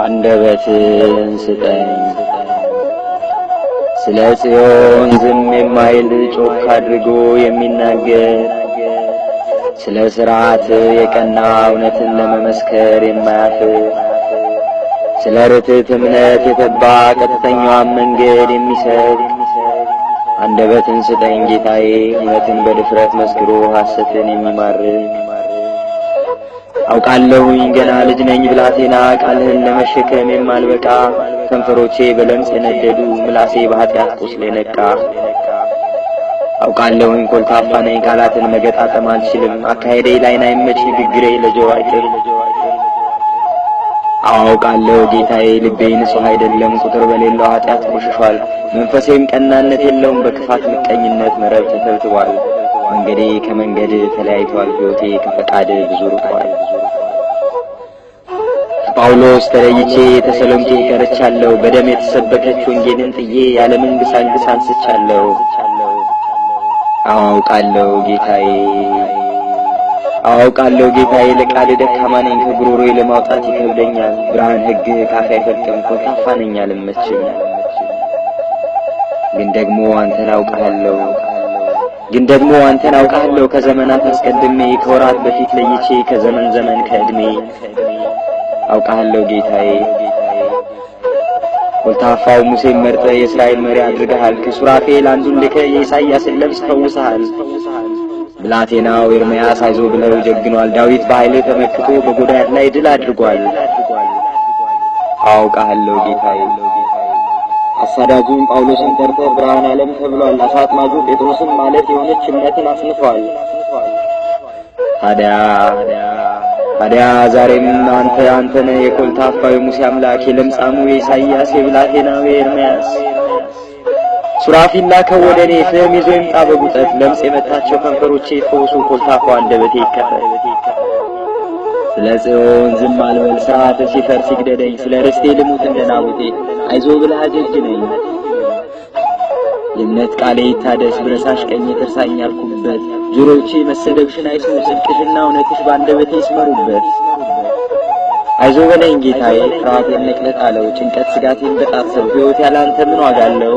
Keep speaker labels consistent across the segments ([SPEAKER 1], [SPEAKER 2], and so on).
[SPEAKER 1] አንደበትን ስጠኝ ስለ ጽዮን ዝም የማይል ጮክ አድርጎ የሚናገር ስለ ሥርዓት የቀና እውነትን ለመመስከር የማያፍር ስለ ርትዕት እምነት የተባ ቀጥተኛዋን መንገድ የሚሰብክ አንደበትን ስጠኝ ጌታዬ እውነትን በድፍረት መስክሮ ሐሰትን የሚማርክ አውቃለሁኝ ገና ልጅ ነኝ ብላቴና ቃልህን ለመሸከም የማልበቃ ከንፈሮቼ በለምጽ የነደዱ ምላሴ በኃጢአት ቁስል የነቃ አውቃለሁኝ ኮልታፋ ነኝ ቃላትን መገጣጠም አልችልም አካሄዴ ላይን አይመች ንግግሬ ለጆሮ አይጥም አውቃለሁ ጌታዬ ልቤ ንጹሕ አይደለም ቁጥር በሌለው ኃጢአት ቆሽሿል መንፈሴም ቀናነት የለውም በክፋት ምቀኝነት መረብ ተተብትቧል መንገዴ ከመንገድ ተለያይቷል ሕይወቴ ከፈቃድ ብዙ ርቋል ጳውሎስ ተለይቼ ተሰሎንቄ ቀርቻለሁ በደም የተሰበከች ወንጌልን ጥዬ ያለምን ግሳንግስ አንስቻለሁ አውቃለሁ ጌታዬ ለቃል ደካማ ነኝ ከጉሮሮዬ ለማውጣት ይከብደኛል ብርሃን ሕግ ካፌ አይፈልቅም ኮልታፋ ነኝ አልመችም ግን ደግሞ አንተን አውቃለሁ ከዘመናት አስቀድሜ ከወራት በፊት ለይቼ ከዘመን ዘመን ከዕድሜ አውቃለሁ ጌታዬ ኮልታፋው ሙሴን መርጠ የእስራኤል መሪ አድርገሃል ከሱራፌል አንዱን ልከ የኢሳይያስን ለምጽ ፈውሰሃል ብላቴናው ኤርምያስ አይዞ ብለው ጀግኗል ዳዊት በኃይል ተመክቶ በጎልያድ ላይ ድል አድርጓል አውቃለሁ ጌታዬ አሳዳጁን ጳውሎስን ጠርተ ብርሃን ዓለም ተብሏል አሳጥማጁ ጴጥሮስን ማለት የሆነች እምነትን አስንፏል ታዲያ ዛሬም አንተነ የኮልታፋው የሙሴ አምላክ የለምጻሙ የኢሳይያስ የብላቴናው ኤርምያስ ሱራፊል ላከው ወደ እኔ ፍም ይዞ ይምጣ በጉጠት ለምጽ የመታቸው ከንፈሮቼ ፈውሱ ኮልታፋው አንደበቴ ይከፈት ስለ ጽዮን ዝም አልበል ሥርዓት ሲፈርስ ይግደደኝ ስለ ርስቴ ልሙት እንደ ናቡቴ አይዞ ብለህ አጀግነኝ የእምነት ቃሌ ይታደስ ብረሳሽ ቀኝ ትርሳኝ ያልኩበት ጆሮቼ መሰደብሽን አይስሙ ጽድቅሽና እውነትሽ በአንደበቴ ይስመሩበት አይዞ በለኝ ጌታዬ ፍርሃቴን ነቅለህ ጣለው ጭንቀት ስጋቴን በጣጥሰው ሕይወት ያለ አንተ ምን ዋጋ አለው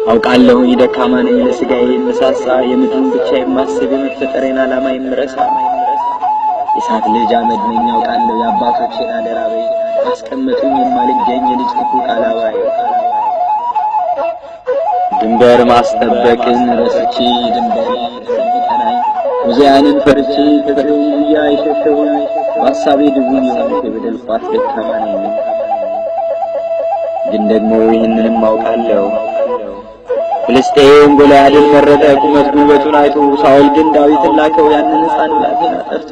[SPEAKER 1] አውቃለሁ ደካማ ነኝ ለሥጋዬ የምሳሳ የምድርን ብቻ የማስብ የመፈጠሬን ዓላማ የምረሳ የእሳት ልጅ አመድ ነኝ አውቃለሁ የአባቶቼን አደራ በይ አስቀመጡኝ የማልገኝ የልጅ ክፉ ቃል አባይ ድንበር ማስጠበቅን ረስቼ ድንበር ተጠናኝ ሙዚያንን ፈርቼ ከጥሩያ የሸሸሁኝ በሐሳቤ ድውኝ የሆንኩ የበደል ቋት ደካማ ነኝ ግን ደግሞ ይህንንም አውቃለሁ ፍልስጤም ጎልያድን መረጠ ቁመት ጉልበቱን አይቶ ሳኦል ግን ዳዊትን ላከው ያንን ሕፃን ብላቴና ጠርቶ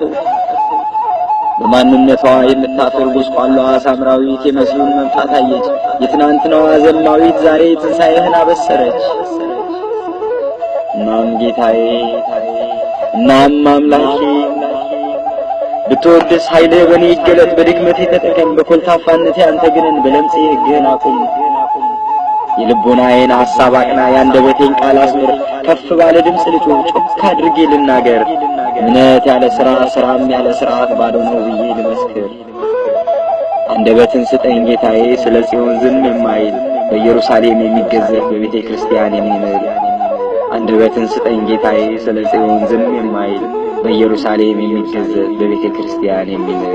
[SPEAKER 1] በማንነቷ የምታፍር ጎስቋላዋ ሳምራዊት የመሲሁን መምጣት አየች የትናንትናዋ ዘማዊት ዛሬ ትንሣኤህን አበሰረች እናም ጌታዬ እናም አምላኬ ብትወድስ ኃይልህ በእኔ ይገለጥ በድክመቴ ተጠቀም በኮልታፋነቴ አንተ ግንን በለምፄ ሕግህን አቁም የልቦናዬን ሐሳብ አቅና የአንደበቴን ቃል አስምር ከፍ ባለ ድምፅ ልጮህ ጮክ አድርጌ ልናገር እምነት ያለ ሥራ ሥራም ያለ ሥርዓት ባዶ ነው ብዬ ልመስክር አንደበትን ስጠኝ ጌታዬ ስለ ጽዮን ዝም የማይል በኢየሩሳሌም የሚገዘፍ በቤተ ክርስቲያን የሚምል አንደበትን ስጠኝ ጌታዬ ስለ ጽዮን ዝም የማይል በኢየሩሳሌም የሚገዘፍ በቤተ ክርስቲያን የሚምል